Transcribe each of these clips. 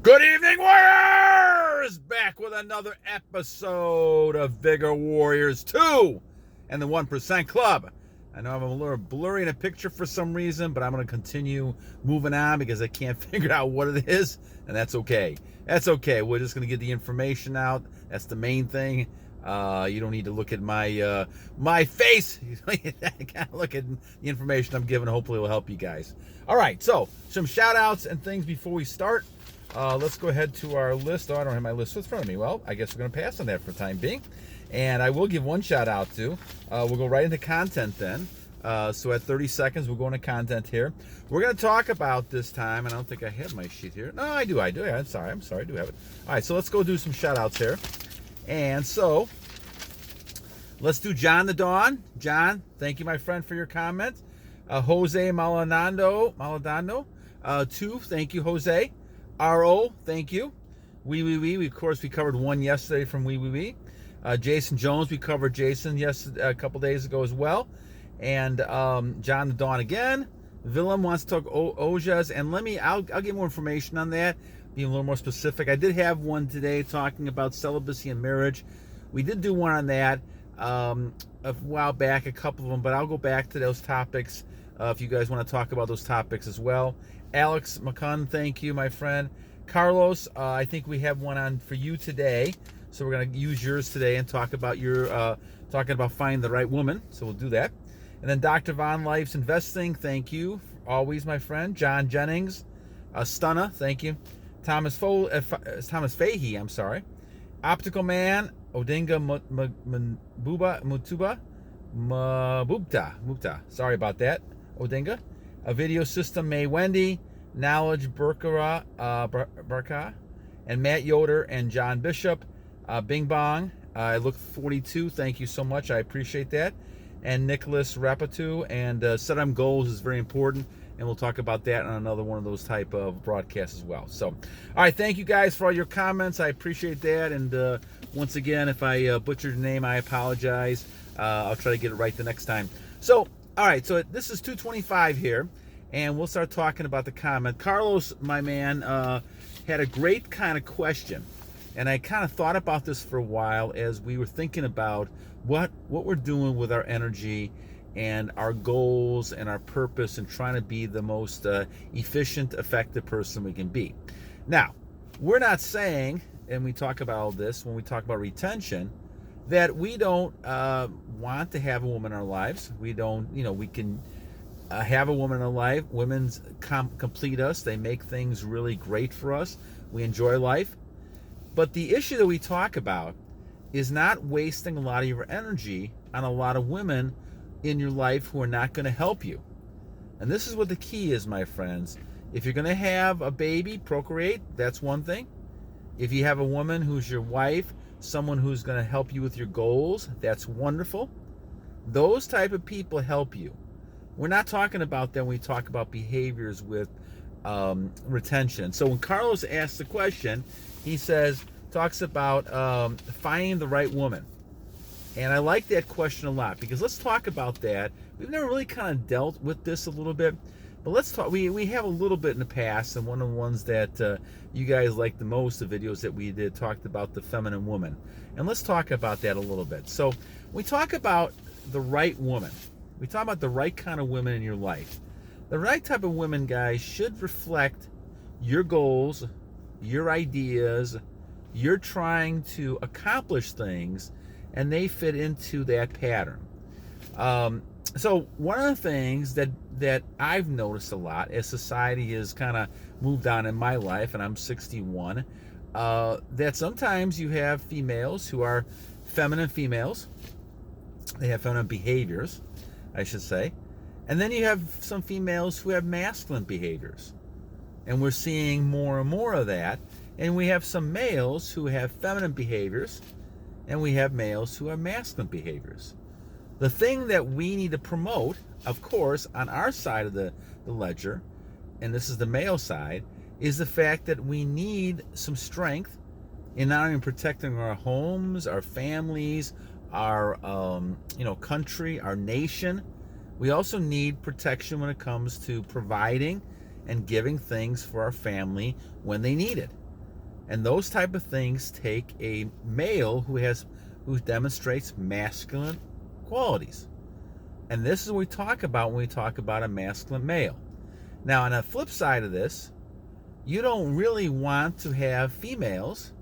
Good evening, Warriors! Back with another episode of Vigor Warriors 2 and the 1% Club. I know I'm a little blurry in a picture for some reason, but I'm going to continue moving on because I can't figure out what it is, and that's okay. That's okay. We're just going to get the information out. That's the main thing. You don't need to look at my face. You gotta look at the information I'm giving. Hopefully it will help you guys. All right, so some shout-outs and things before we start. Let's go ahead to our list. Oh, I don't have my list in front of me. Well, I guess we're going to pass on that for the time being. And I will give one shout-out to. We'll go right into content then. So at 30 seconds, we'll go into content here. We're going to talk about this time, and I don't think I have my sheet here. No, I do. I'm sorry, I do have it. All right, so let's go do some shout-outs here. And so, let's do Jon the Dawn. Jon, thank you, my friend, for your comment. Jose Maladando, 2, thank you, Jose. RO, thank you. Wewewe, of course, we covered one yesterday from Wewewe. Jason Jones, we covered Jason a couple days ago as well. And Jon the Dawn again. Villem wants to talk Ojas, and I'll get more information on that, being a little more specific. I did have one today talking about celibacy and marriage. We did do one on that a while back, a couple of them, but I'll go back to those topics if you guys want to talk about those topics as well. Alex McCunn, thank you, my friend. Carlos, I think we have one on for you today, so we're going to use yours today and talk about talking about finding the right woman. So we'll do that. And then Dr. Von Life's Investing, thank you, always, my friend. John Jennings, Stunna, thank you. Thomas Fahy, I'm sorry. Optical Man, Odinga Mubutu. Sorry about that, Odinga. A Video System, May Wendy, Knowledge Berakah, and Matt Yoder and Jon Bishop. Bing Bong, I look 42. Thank you so much. I appreciate that. And Nicholas Ratapu, and set goals is very important, and we'll talk about that on another one of those type of broadcasts as well. So, all right, thank you guys for all your comments. I appreciate that. And once again, if I butchered your name, I apologize. I'll try to get it right the next time. So, all right, so this is 225 here, and we'll start talking about the comment. Carlos, my man, had a great kind of question, and I kind of thought about this for a while as we were thinking about what we're doing with our energy and our goals and our purpose and trying to be the most efficient, effective person we can be. Now, we're not saying, and we talk about all this when we talk about retention, that we don't want to have a woman in our lives. We don't, we can have a woman in our life. Women's complete us. They make things really great for us. We enjoy life. But the issue that we talk about is not wasting a lot of your energy on a lot of women in your life who are not going to help you. And this is what the key is, my friends. If you're going to have a baby, procreate, that's one thing. If you have a woman who's your wife, someone who's going to help you with your goals, that's wonderful. Those type of people help you. We're not talking about them when we talk about behaviors with retention. So when Carlos asks the question, he talks about finding the right woman. And I like that question a lot, because let's talk about that. We've never really kind of dealt with this a little bit, but let's talk. We have a little bit in the past, and one of the ones that you guys like the most, the videos that we did, talked about the feminine woman. And let's talk about that a little bit. So we talk about the right woman. We talk about the right kind of women in your life. The right type of women, guys, should reflect your goals, your ideas. You're trying to accomplish things, and they fit into that pattern. So one of the things that I've noticed a lot as society has kind of moved on in my life, and I'm 61, that sometimes you have females who are feminine females. They have feminine behaviors, I should say. And then you have some females who have masculine behaviors. And we're seeing more and more of that. And we have some males who have feminine behaviors, and we have males who have masculine behaviors. The thing that we need to promote, of course, on our side of the ledger, and this is the male side, is the fact that we need some strength in not only protecting our homes, our families, our country, our nation. We also need protection when it comes to providing and giving things for our family when they need it. And those type of things take a male who demonstrates masculine qualities. And this is what we talk about when we talk about a masculine male. Now, on the flip side of this, you don't really want to have females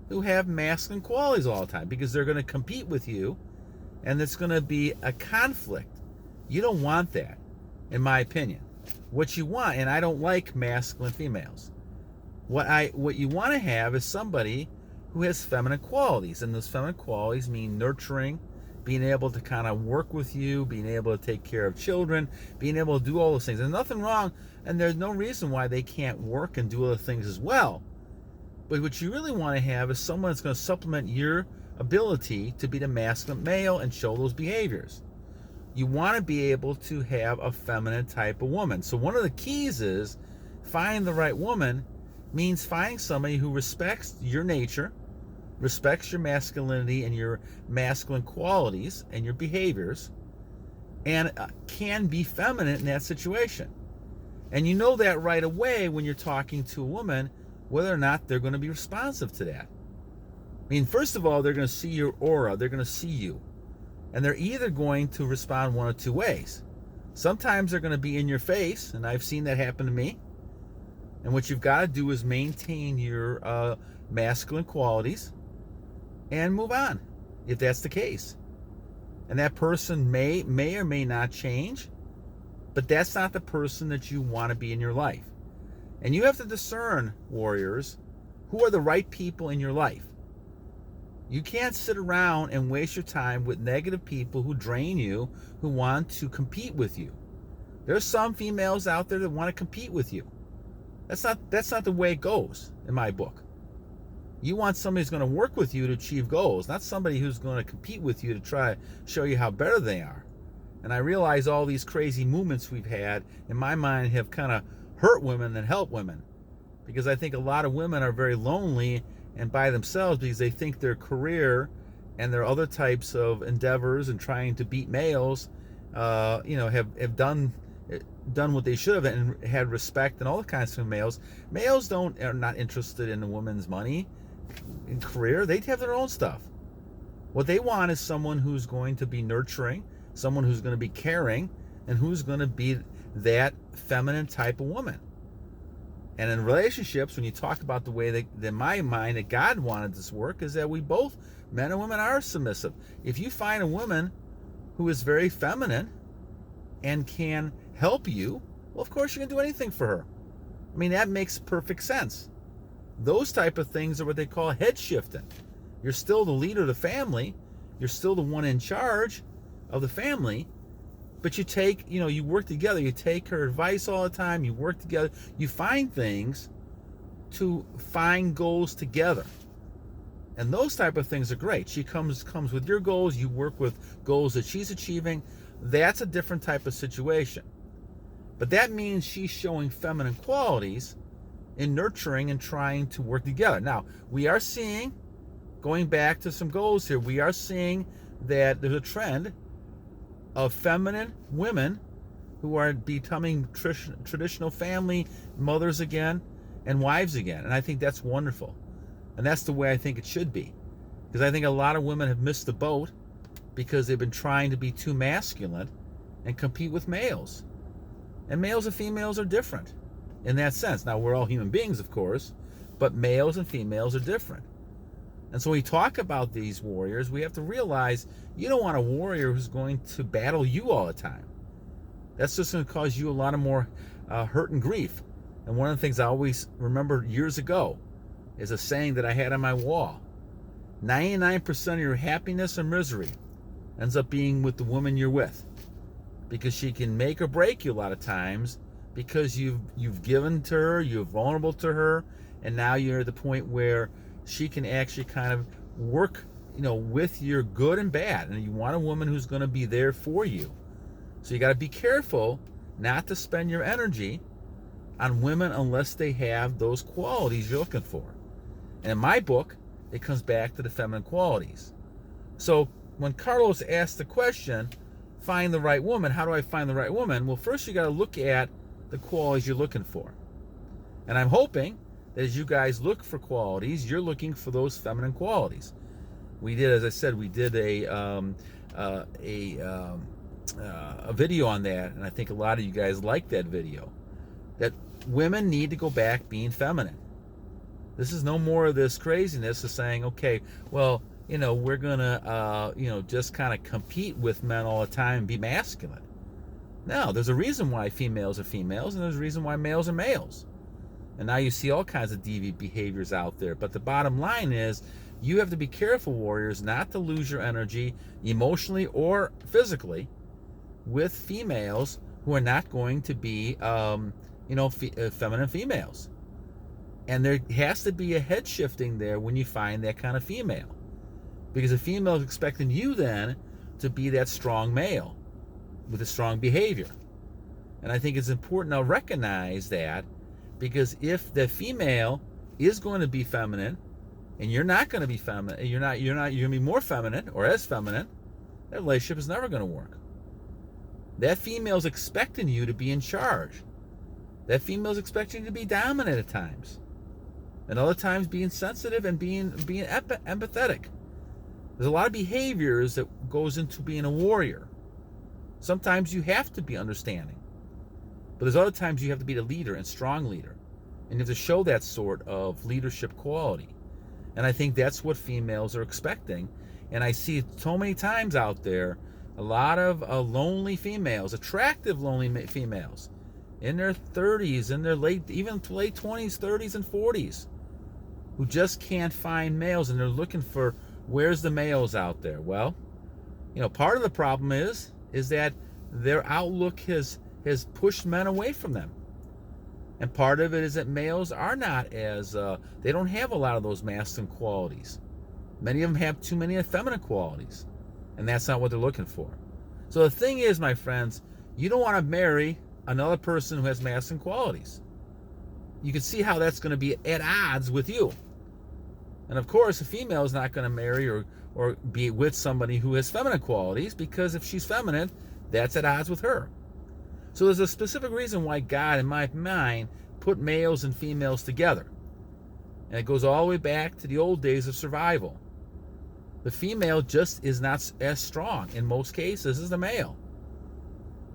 who have masculine qualities all the time, because they're going to compete with you and it's going to be a conflict. You don't want that, in my opinion. What you want, and I don't like masculine females. What you want to have is somebody who has feminine qualities, and those feminine qualities mean nurturing, being able to kind of work with you, being able to take care of children, being able to do all those things. There's nothing wrong, and there's no reason why they can't work and do other things as well. But what you really want to have is someone that's going to supplement your ability to be the masculine male and show those behaviors. You want to be able to have a feminine type of woman. So one of the keys is finding the right woman means finding somebody who respects your nature, respects your masculinity and your masculine qualities and your behaviors, and can be feminine in that situation. And you know that right away when you're talking to a woman, whether or not they're going to be responsive to that. I mean, first of all, they're going to see your aura, they're going to see you, and they're either going to respond one of two ways. Sometimes they're going to be in your face, and I've seen that happen to me. And what you've got to do is maintain your masculine qualities and move on, if that's the case. And that person may or may not change, but that's not the person that you want to be in your life. And you have to discern, warriors, who are the right people in your life. You can't sit around and waste your time with negative people who drain you, who want to compete with you. There's some females out there that want to compete with you. That's not the way it goes in my book. You want somebody who's going to work with you to achieve goals, not somebody who's going to compete with you to try to show you how better they are. And I realize all these crazy movements we've had, in my mind, have kind of hurt women than helped women. Because I think a lot of women are very lonely and by themselves because they think their career and their other types of endeavors and trying to beat males, have done what they should have and had respect and all the kinds of males. Males are not interested in a woman's money and career. They have their own stuff. What they want is someone who's going to be nurturing, someone who's going to be caring, and who's going to be that feminine type of woman. And in relationships, when you talk about the way that in my mind that God wanted this work, is that we both, men and women, are submissive. If you find a woman who is very feminine and can help you, well, of course you can do anything for her. I mean, that makes perfect sense. Those type of things are what they call head shifting. You're still the leader of the family. You're still the one in charge of the family. But you work together. You take her advice all the time. You work together. You find things to find goals together. And those type of things are great. She comes with your goals. You work with goals that she's achieving. That's a different type of situation. But that means she's showing feminine qualities in nurturing and trying to work together. Now, we are seeing, going back to some goals here, we are seeing that there's a trend of feminine women who are becoming traditional family mothers again and wives again. And I think that's wonderful. And that's the way I think it should be. Because I think a lot of women have missed the boat because they've been trying to be too masculine and compete with males. And males and females are different in that sense. Now, we're all human beings, of course, but males and females are different. And so when we talk about these warriors, we have to realize you don't want a warrior who's going to battle you all the time. That's just going to cause you a lot of more hurt and grief. And one of the things I always remember years ago is a saying that I had on my wall. 99% of your happiness or misery ends up being with the woman you're with. Because she can make or break you a lot of times because you've given to her, you're vulnerable to her, and now you're at the point where she can actually kind of work, with your good and bad. And you want a woman who's going to be there for you. So you got to be careful not to spend your energy on women unless they have those qualities you're looking for. And in my book, it comes back to the feminine qualities. So when Carlos asked the question, find the right woman, how do I find the right woman? Well, first you got to look at the qualities you're looking for. And I'm hoping that as you guys look for qualities, you're looking for those feminine qualities. We did, as I said, we did a video on that, and I think a lot of you guys liked that video. That women need to go back being feminine. This is no more of this craziness of saying, okay, well, we're gonna, just kind of compete with men all the time and be masculine. No, there's a reason why females are females, and there's a reason why males are males. And now you see all kinds of deviant behaviors out there. But the bottom line is, you have to be careful, warriors, not to lose your energy emotionally or physically with females who are not going to be, feminine females. And there has to be a head shifting there when you find that kind of female. Because a female is expecting you then to be that strong male with a strong behavior. And I think it's important to recognize that, because if the female is going to be feminine and you're not going to be feminine, you're going to be more feminine or as feminine, that relationship is never going to work. That female's expecting you to be in charge. That female's expecting you to be dominant at times. And other times being sensitive and being empathetic. There's a lot of behaviors that goes into being a warrior. Sometimes you have to be understanding. But there's other times you have to be the leader and strong leader. And you have to show that sort of leadership quality. And I think that's what females are expecting. And I see it so many times out there, a lot of lonely females, attractive lonely females, in their 30s, in their late 20s, 30s, and 40s, who just can't find males, and they're looking for, where's the males out there? Well, part of the problem is that their outlook has pushed men away from them. And part of it is that males are not as, they don't have a lot of those masculine qualities. Many of them have too many feminine qualities. And that's not what they're looking for. So the thing is, my friends, you don't want to marry another person who has masculine qualities. You can see how that's going to be at odds with you. And of course, a female is not going to marry or be with somebody who has feminine qualities, because if she's feminine, that's at odds with her. So there's a specific reason why God, in my mind, put males and females together. And it goes all the way back to the old days of survival. The female just is not as strong in most cases as the male.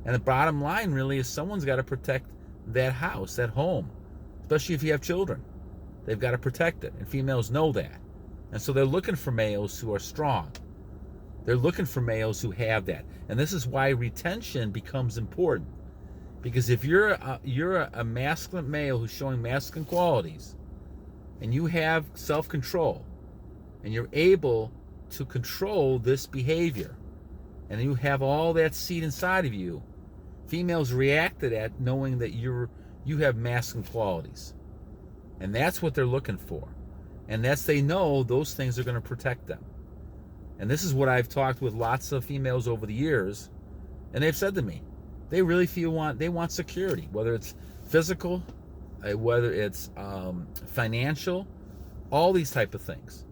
And the bottom line really is, someone's got to protect that house, that home, especially if you have children. They've got to protect it, and females know that. And so they're looking for males who are strong. They're looking for males who have that. And this is why retention becomes important. Because if you're a masculine male who's showing masculine qualities, and you have self-control, and you're able to control this behavior, and you have all that seed inside of you, females react to that knowing that you have masculine qualities. And that's what they're looking for. And they know those things are going to protect them. And this is what I've talked with lots of females over the years, and they've said to me, they really they want security, whether it's physical, whether it's financial, all these type of things.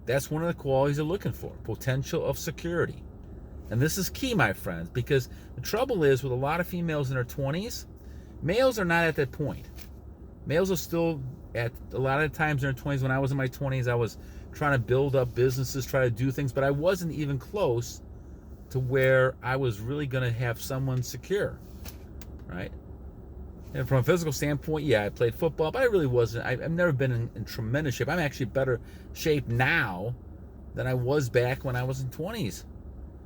That's one of the qualities they're looking for, potential of security. And this is key, my friends, because the trouble is with a lot of females in their 20s, males are not at that point. Males are still at, a lot of times in their 20s. When I was in my 20s, I was trying to build up businesses, try to do things, but I wasn't even close to where I was really going to have someone secure, right? And from a physical standpoint, yeah, I played football, but I really wasn't. I've never been in tremendous shape. I'm actually better shape now than I was back when I was in 20s.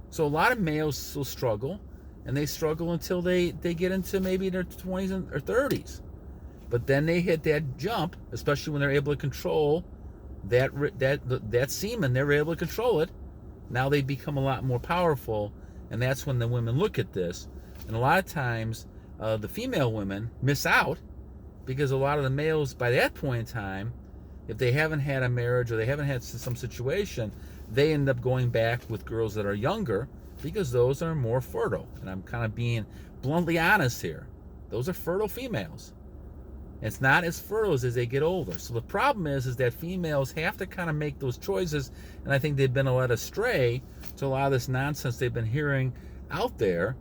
So a lot of males still struggle, and they struggle until they get into maybe their 20s or 30s. But then they hit that jump, especially when they're able to control that semen. They're able to control it. Now they become a lot more powerful, and that's when the women look at this. And a lot of times, the female women miss out, because a lot of the males by that point in time, if they haven't had a marriage or they haven't had some situation, they end up going back with girls that are younger, because those are more fertile. And I'm kind of being bluntly honest here. Those are fertile females. It's not as fertile as they get older. So the problem is that females have to kind of make those choices, and I think they've been led astray to a lot of this nonsense they've been hearing out there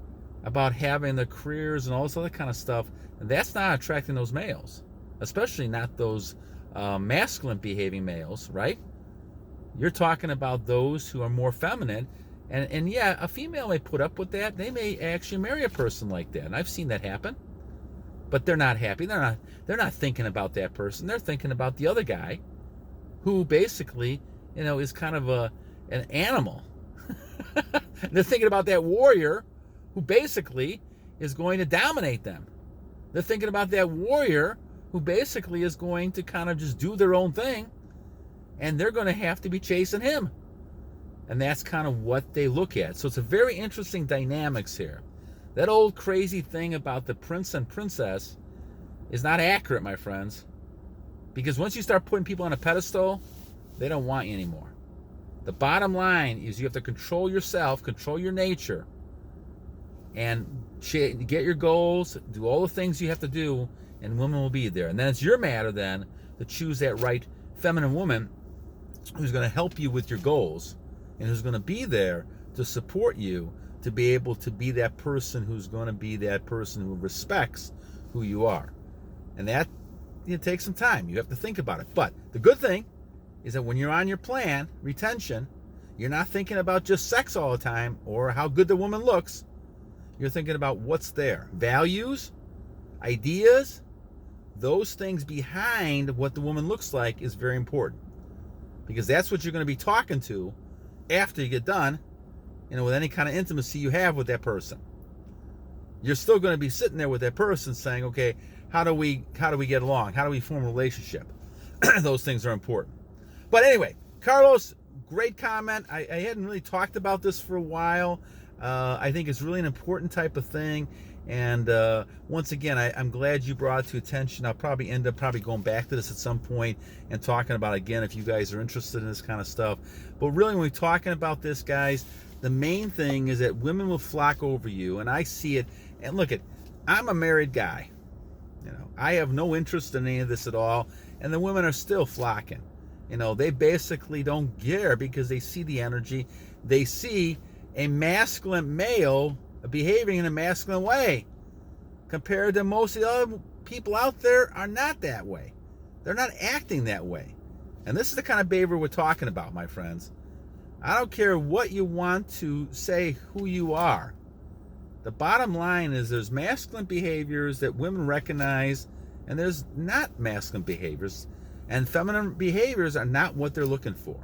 about having the careers and all this other kind of stuff, and that's not attracting those males. especially not those masculine behaving males, right? You're talking about those who are more feminine. And yeah, a female may put up with that. They may actually marry a person like that. And I've seen that happen. But they're not happy. They're not thinking about that person. They're thinking about the other guy who basically, is kind of an animal. They're thinking about that warrior who basically is going to dominate them. They're thinking about that warrior who basically is going to kind of just do their own thing, and they're going to have to be chasing him. And that's kind of what they look at. So it's a very interesting dynamics here. That old crazy thing about the prince and princess is not accurate, my friends. Because once you start putting people on a pedestal, they don't want you anymore. The bottom line is you have to control yourself, control your nature, and get your goals, do all the things you have to do, and women will be there. And then it's your matter then to choose that right feminine woman who's going to help you with your goals and who's going to be there to support you to be able to be that person who's going to be that person who respects who you are. And that takes some time. You have to think about it. But the good thing is that when you're on your plan, retention, you're not thinking about just sex all the time or how good the woman looks. You're thinking about what's there. Values, ideas, those things behind what the woman looks like is very important. Because that's what you're going to be talking to after you get done, with any kind of intimacy you have with that person. You're still going to be sitting there with that person saying, okay, how do we get along? How do we form a relationship? Those things are important. But anyway, Carlos, great comment. I hadn't really talked about this for a while. I think it's really an important type of thing. And once again, I'm glad you brought it to attention. I'll probably end up going back to this at some point and talking about it again if you guys are interested in this kind of stuff. But really, when we're talking about this, guys, the main thing is that women will flock over you. And I see it. And look, I'm a married guy. I have no interest in any of this at all. And the women are still flocking. They basically don't care because they see the energy. They see a masculine male behaving in a masculine way compared to most of the other people out there are not that way. They're not acting that way. And this is the kind of behavior we're talking about, my friends. I don't care what you want to say who you are. The bottom line is there's masculine behaviors that women recognize, and there's not masculine behaviors. And feminine behaviors are not what they're looking for.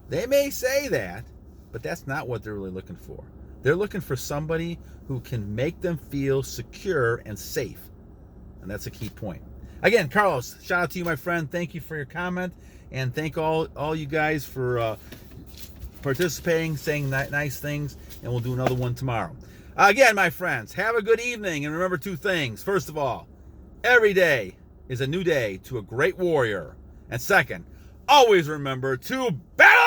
They may say that, but that's not what they're really looking for. They're looking for somebody who can make them feel secure and safe. And that's a key point. Again, Carlos, shout out to you, my friend. Thank you for your comment. And thank all you guys for participating, saying nice things. And we'll do another one tomorrow. Again, my friends, have a good evening. And remember two things. First of all, every day is a new day to a great warrior. And second, always remember to battle!